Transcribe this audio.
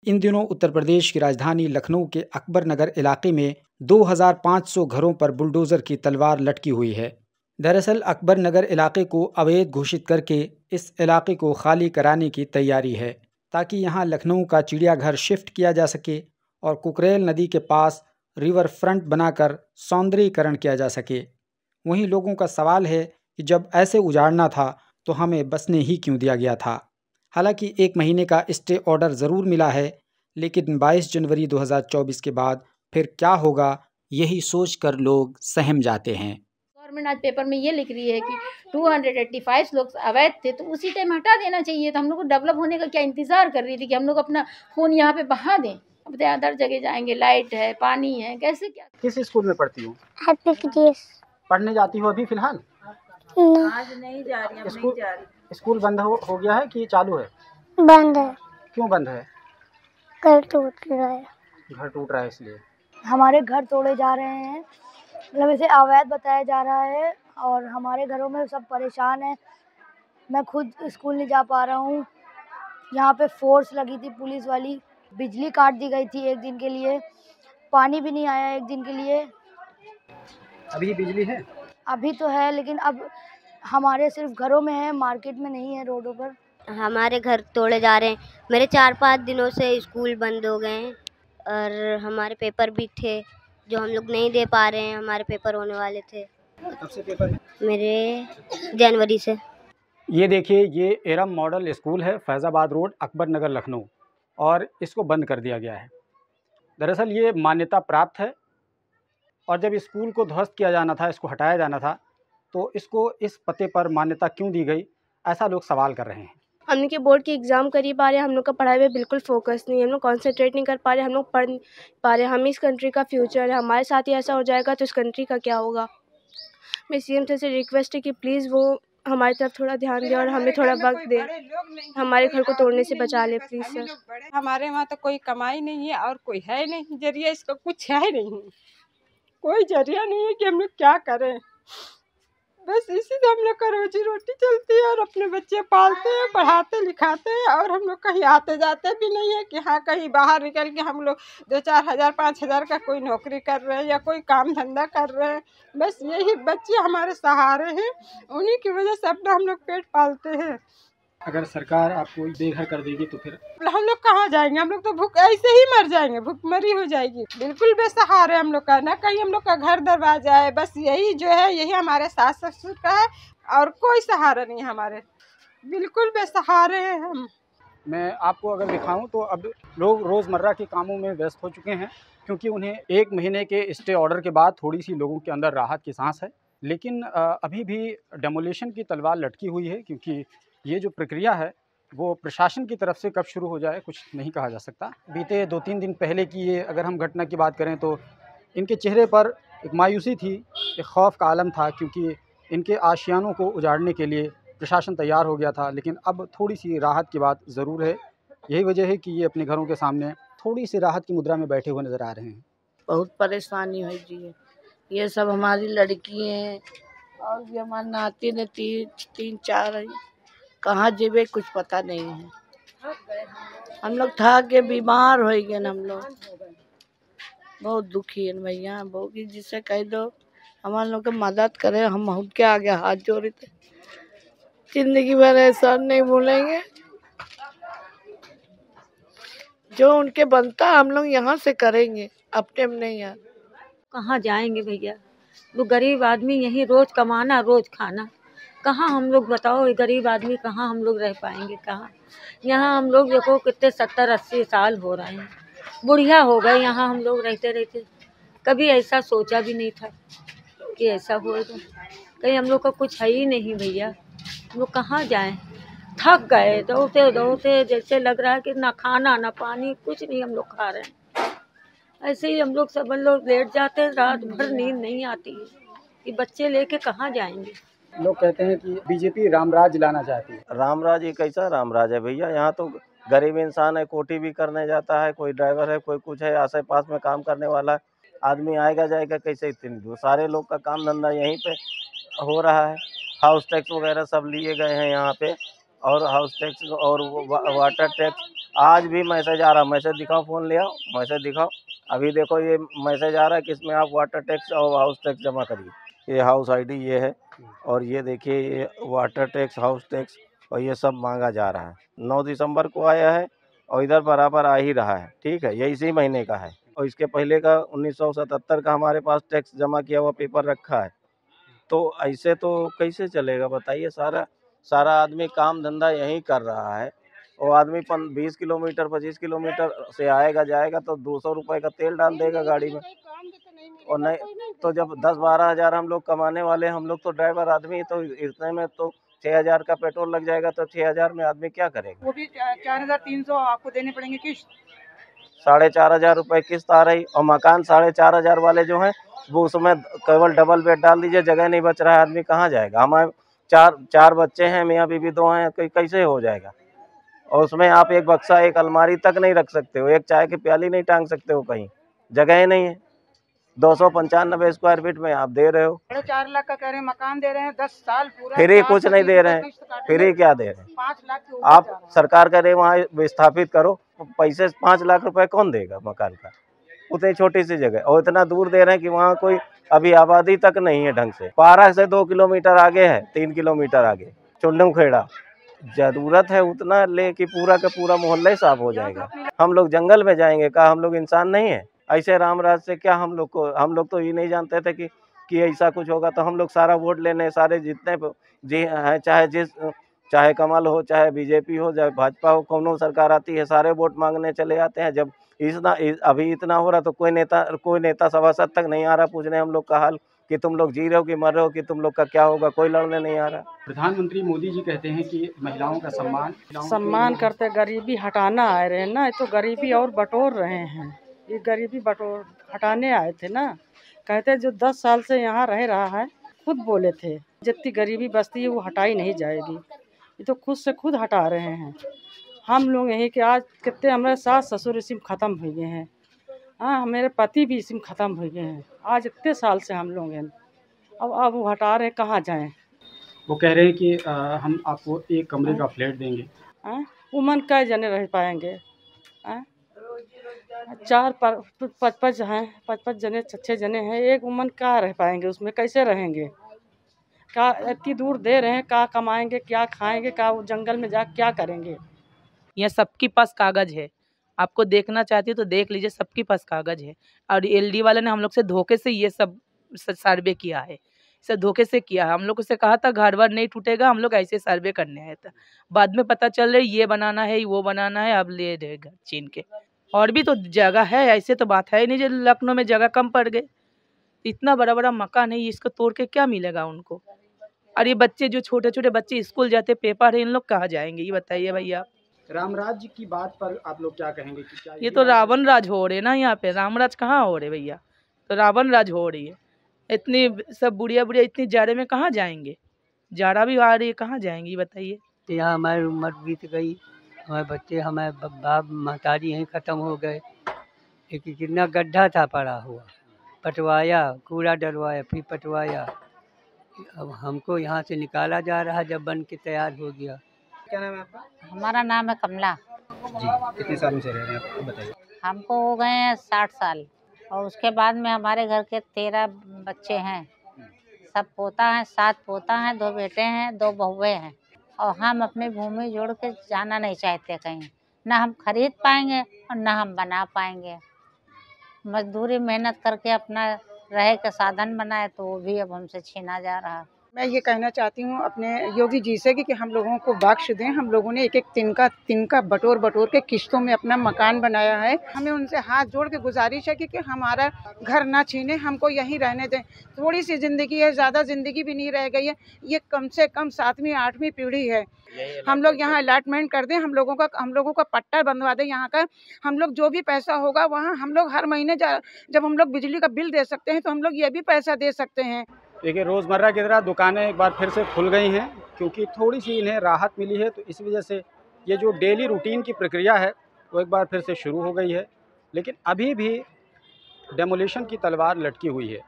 इन दिनों उत्तर प्रदेश की राजधानी लखनऊ के अकबर नगर इलाके में 2500 घरों पर बुलडोज़र की तलवार लटकी हुई है। दरअसल अकबर नगर इलाके को अवैध घोषित करके इस इलाके को खाली कराने की तैयारी है, ताकि यहां लखनऊ का चिड़ियाघर शिफ्ट किया जा सके और कुकरेल नदी के पास रिवर फ्रंट बनाकर सौंदर्यीकरण किया जा सके। वहीं लोगों का सवाल है कि जब ऐसे उजाड़ना था तो हमें बसने ही क्यों दिया गया था। हालांकि 1 महीने का स्टे ऑर्डर ज़रूर मिला है, लेकिन 22 जनवरी 2024 के बाद फिर क्या होगा, यही सोचकर लोग सहम जाते हैं। गवर्नमेंट आज पेपर में ये लिख रही है कि 285 लोग अवैध थे, तो उसी टाइम हटा देना चाहिए था। हम लोग को डेवलप होने का क्या इंतजार कर रही थी कि हम लोग अपना खून यहाँ पे बहा दें। अब अदर जगह जाएंगे, लाइट है, पानी है, कैसे क्या। किस स्कूल में पढ़ती हो? पढ़ने जाती हो अभी फिलहाल? आज नहीं जा रही, अब नहीं जा रही। स्कूल बंद हो गया है कि चालू है? बंद है। क्यों बंद है? घर टूट रहा है। घर टूट रहा है इसलिए? हमारे घर तोड़े जा रहे हैं, मतलब इसे अवैध बताया जा रहा है और हमारे घरों में सब परेशान हैं। मैं खुद स्कूल नहीं जा पा रहा हूँ। यहाँ पे फोर्स लगी थी पुलिस वाली, बिजली काट दी गई थी 1 दिन के लिए, पानी भी नहीं आया 1 दिन के लिए। अभी बिजली है? अभी तो है, लेकिन अब हमारे सिर्फ घरों में है, मार्केट में नहीं है, रोडों पर। हमारे घर तोड़े जा रहे हैं। मेरे 4-5 दिनों से स्कूल बंद हो गए हैं और हमारे पेपर भी थे जो हम लोग नहीं दे पा रहे हैं। हमारे पेपर होने वाले थे। कब से पेपर है? मेरे जनवरी से। ये देखिए, ये एरम मॉडल स्कूल है, फैज़ाबाद रोड, अकबर नगर, लखनऊ, और इसको बंद कर दिया गया है। दरअसल ये मान्यता प्राप्त है और जब स्कूल को ध्वस्त किया जाना था, इसको हटाया जाना था, तो इसको इस पते पर मान्यता क्यों दी गई, ऐसा लोग सवाल कर रहे हैं। हम लोग के बोर्ड की एग्ज़ाम करीब आ रहे हैं, हम लोग का पढ़ाई में बिल्कुल फोकस नहीं है, हम लोग कॉन्सेंट्रेट नहीं कर पा रहे, हम लोग पढ़ नहीं पा रहे। हम इस कंट्री का फ्यूचर है, हमारे साथ ही ऐसा हो जाएगा तो इस कंट्री का क्या होगा। मैं सीएम सर से रिक्वेस्ट है कि प्लीज़ वो हमारी तरफ थोड़ा ध्यान दें और हमें थोड़ा वक्त दें, हमारे घर को तोड़ने से बचा ले प्लीज़ सर। हमारे वहाँ तो कोई कमाई नहीं है और कोई है नहीं जरिया, इसका कुछ है नहीं, कोई जरिया नहीं है कि हम लोग क्या करें। बस इसी से हम लोग का रोजी रोटी चलती है और अपने बच्चे पालते हैं, पढ़ाते लिखाते हैं, और हम लोग कहीं आते जाते भी नहीं है कि हाँ कहीं बाहर निकल के हम लोग 2-4 हज़ार 5 हज़ार का कोई नौकरी कर रहे हैं या कोई काम धंधा कर रहे हैं। बस यही बच्चे हमारे सहारे हैं, उन्हीं की वजह से अपना हम लोग पेट पालते हैं। अगर सरकार आपको बेघर कर देगी तो फिर हम लोग कहाँ जाएंगे? हम लोग तो भूख ऐसे ही मर जाएंगे, भूखमरी हो जाएगी। बिल्कुल बेसहारे हम लोग का, ना कहीं हम लोग का घर दरवाजा है, बस यही जो है यही हमारे सास ससुर का है और कोई सहारा नहीं हमारे, बिल्कुल बेसहारे हैं हम। मैं आपको अगर दिखाऊं तो अब लोग रोज़मर्रा के कामों में व्यस्त हो चुके हैं, क्योंकि उन्हें 1 महीने के स्टे ऑर्डर के बाद थोड़ी सी लोगों के अंदर राहत की सांस है। लेकिन अभी भी डेमोलिशन की तलवार लटकी हुई है, क्योंकि ये जो प्रक्रिया है वो प्रशासन की तरफ से कब शुरू हो जाए कुछ नहीं कहा जा सकता। बीते 2-3 दिन पहले की ये अगर हम घटना की बात करें तो इनके चेहरे पर एक मायूसी थी, एक खौफ का आलम था, क्योंकि इनके आशियानों को उजाड़ने के लिए प्रशासन तैयार हो गया था। लेकिन अब थोड़ी सी राहत की बात ज़रूर है। यही वजह है कि ये अपने घरों के सामने थोड़ी सी राहत की मुद्रा में बैठे हुए नज़र आ रहे हैं। बहुत परेशानी हुई जी, ये सब हमारी लड़की हैं और भी हमारे नाती ने 3-4 हैं। कहाँ जेबे कुछ पता नहीं है। हम लोग थक के बीमार हो गए, हम लोग बहुत दुखी है भैया। बहुत जिससे कह दो हमारे लोग की मदद करे, हम के आगे हाथ जोड़े थे। जिंदगी भर ऐसा नहीं भूलेंगे, जो उनके बनता हम लोग यहाँ से करेंगे, अपने में नहीं यार। कहाँ जाएंगे भैया, वो गरीब आदमी यही रोज कमाना रोज खाना, कहाँ हम लोग बताओ, ये गरीब आदमी कहाँ हम लोग रह पाएंगे, कहाँ। यहाँ हम लोग देखो कितने 70-80 साल हो रहे हैं, बुढ़िया हो गए यहाँ हम लोग रहते रहते। कभी ऐसा सोचा भी नहीं था कि ऐसा होगा। कहीं हम लोग का कुछ है ही नहीं भैया, हम लोग कहाँ जाएं। थक गए दौड़ते दौड़ते, जैसे लग रहा है कि ना खाना ना पानी कुछ नहीं हम लोग खा रहे हैं। ऐसे ही हम लोग सब लोग लेट जाते हैं, रात भर नींद नहीं आती है कि बच्चे लेके कहाँ जाएंगे। लोग कहते हैं कि बीजेपी रामराज लाना चाहती है। रामराज ये कैसा रामराज है भैया? यहाँ तो गरीब इंसान है, कोठी भी करने जाता है, कोई ड्राइवर है, कोई कुछ है, आस पास में काम करने वाला आदमी आएगा जाएगा कैसे इतनी दूर? सारे लोग का काम धंधा यहीं पे हो रहा है। हाउस टैक्स वगैरह सब लिए गए हैं यहाँ पे, और हाउस टैक्स और वाटर टैक्स आज भी मैसेज आ रहा, मैसेज दिखाओ, फ़ोन ले आओ, मैसेज दिखाओ। अभी देखो ये मैसेज आ रहा है कि इसमें आप वाटर टैक्स और हाउस टैक्स जमा करिए। ये हाउस आईडी ये है, और ये देखिए ये वाटर टैक्स, हाउस टैक्स, और ये सब मांगा जा रहा है। 9 दिसंबर को आया है और इधर बराबर आ ही रहा है। ठीक है, ये इसी महीने का है, और इसके पहले का 1977 का हमारे पास टैक्स जमा किया हुआ पेपर रखा है। तो ऐसे तो कैसे चलेगा बताइए। सारा आदमी काम धंधा यहीं कर रहा है, और आदमी 20 किलोमीटर 25 किलोमीटर से आएगा जाएगा तो 200 रुपये का तेल डाल देगा गाड़ी में, और नहीं तो जब 10-12 हज़ार हम लोग कमाने वाले, हम लोग तो ड्राइवर आदमी, तो इतने में तो 6,000 का पेट्रोल लग जाएगा, तो 6,000 में आदमी क्या करेगा। वो भी 4,300 आपको देने पड़ेंगे किस्त। 4,500 रुपये किस्त आ रही, और मकान 4,500 वाले जो हैं वो उसमें केवल डबल बेड डाल दीजिए, जगह नहीं बच रहा है, आदमी कहाँ जाएगा। हमारे चार बच्चे हैं, मियाँ बीवी 2 हैं, कैसे हो जाएगा। और उसमें आप एक बक्सा, एक अलमारी तक नहीं रख सकते हो, एक चाय की प्याली नहीं टांग सकते हो, कहीं जगह ही नहीं है। 295 स्क्वायर फीट में आप दे रहे हो। 4 लाख का कह रहे हैं मकान दे रहे हैं, 10 साल पूरा फ्री कुछ नहीं दे रहे हैं, फ्री क्या दे रहे हैं। 5 लाख के आप सरकार करे वहाँ विस्थापित करो, पैसे 5 लाख रुपए कौन देगा मकान का, उतनी छोटी सी जगह, और इतना दूर दे रहे हैं कि वहाँ कोई अभी आबादी तक नहीं है ढंग से। पारा से 2 किलोमीटर आगे है, 3 किलोमीटर आगे चुंडू खेड़ा। जरूरत है उतना ले कि पूरा का पूरा मोहल्ला ही साफ हो जाएगा। हम लोग जंगल में जाएंगे, का हम लोग इंसान नहीं है। ऐसे रामराज से क्या हम लोग तो ये नहीं जानते थे कि ऐसा कुछ होगा। तो हम लोग सारा वोट लेने, सारे जितने जी हैं, चाहे कमल हो, चाहे बीजेपी हो, चाहे भाजपा हो, कौनो सरकार आती है, सारे वोट मांगने चले आते हैं। जब अभी इतना हो रहा तो कोई नेता सभासद तक नहीं आ रहा पूछने हम लोग का हाल कि तुम लोग जी रहे हो कि मर रहे हो, कि तुम लोग का क्या होगा, कोई लड़ने नहीं आ रहा। प्रधानमंत्री मोदी जी कहते हैं कि महिलाओं का सम्मान करते, गरीबी हटाना आए रहे ना, तो गरीबी और बटोर रहे हैं। ये गरीबी बटोर हटाने आए थे ना, कहते जो 10 साल से यहाँ रह रहा है, खुद बोले थे जितनी गरीबी बस्ती है वो हटाई नहीं जाएगी। ये तो खुद से खुद हटा रहे हैं। हम लोग यही कि आज कितने हमारे सास ससुर इसी में ख़त्म हो गए हैं। हाँ, मेरे पति भी इसी में ख़त्म हो गए हैं। आज इतने साल से हम लोग हैं, अब वो हटा रहे, कहाँ जाएं। वो कह रहे हैं कि हम आपको एक कमरे का फ्लैट देंगे। उमन कई जने रह पाएंगे। 4-5 हैं, 5 जने 6 जने हैं, एक उमन क्या रह पाएंगे उसमें, कैसे रहेंगे। क्या इतनी दूर दे रहे हैं, क्या कमाएंगे, क्या खाएंगे, क्या जंगल में जा क्या करेंगे। यहाँ सबके पास कागज़ है, आपको देखना चाहती हो तो देख लीजिए, सबके पास कागज़ है। और एलडी वाले ने हम लोग से धोखे से ये सब सर्वे किया है, सब धोखे से किया है। हम लोग से कहा था घर वर नहीं टूटेगा, हम लोग ऐसे सर्वे करने आए था। बाद में पता चल रहा है ये बनाना है, वो बनाना है, अब ले रहे घर छीन के। और भी तो जगह है, ऐसे तो बात है नहीं जो लखनऊ में जगह कम पड़ गई। इतना बड़ा बड़ा मकान है, इसको तोड़ के क्या मिलेगा उनको। और ये बच्चे जो छोटे छोटे बच्चे स्कूल जाते, पेपर है, इन लोग कहाँ जाएंगे ये बताइए भैया। रामराज की बात पर आप लोग क्या कहेंगे कि क्या ये तो रावण राज हो रहे ना यहाँ पे, रामराज कहाँ हो रहे भैया, तो रावण राज हो रही है। इतनी सब बुढ़िया इतनी जाड़े में कहाँ जाएंगे, जाड़ा भी आ रही है, कहाँ जाएंगे ये बताइए। यहाँ हमारी उम्र बीत गई, हमारे बच्चे, हमारे बाप महतारी यहीं ख़त्म हो गए। एक कितना गड्ढा था पड़ा हुआ, पटवाया, कूड़ा डलवाया, फिर पटवाया। अब हमको यहाँ से निकाला जा रहा है जब बन के तैयार हो गया। क्या नाम है आपका? हमारा नाम है कमला जी। कितने सालों से रह रहे हैं आप बताइए। हमको हो गए हैं 60 साल, और उसके बाद में हमारे घर के 13 बच्चे हैं, सब पोता हैं, 7 पोता हैं, 2 बेटे हैं, 2 बहुएं हैं। और हम अपनी भूमि जोड़ के जाना नहीं चाहते कहीं, ना हम खरीद पाएंगे और ना हम बना पाएंगे। मजदूरी मेहनत करके अपना रहे का साधन बनाए, तो वो भी अब हमसे छीना जा रहा। मैं ये कहना चाहती हूँ अपने योगी जी से कि हम लोगों को बख्श दें। हम लोगों ने एक तिनका बटोर के किस्तों में अपना मकान बनाया है। हमें उनसे हाथ जोड़ के गुजारिश है कि हमारा घर ना छीने, हमको यहीं रहने दें। थोड़ी सी ज़िंदगी है, ज़्यादा ज़िंदगी भी नहीं रह गई है। ये कम से कम 7वीं 8वीं पीढ़ी है। हम लोग यहाँ अलॉटमेंट कर दें, हम लोगों का पट्टा बंधवा दें यहाँ का। हम लोग जो भी पैसा होगा वहाँ हम लोग हर महीने जब हम लोग बिजली का बिल दे सकते हैं, तो हम लोग ये भी पैसा दे सकते हैं। देखिए, रोज़मर्रा की तरह दुकानें एक बार फिर से खुल गई हैं, क्योंकि थोड़ी सी इन्हें राहत मिली है। तो इस वजह से ये जो डेली रूटीन की प्रक्रिया है वो एक बार फिर से शुरू हो गई है। लेकिन अभी भी डेमोलिशन की तलवार लटकी हुई है।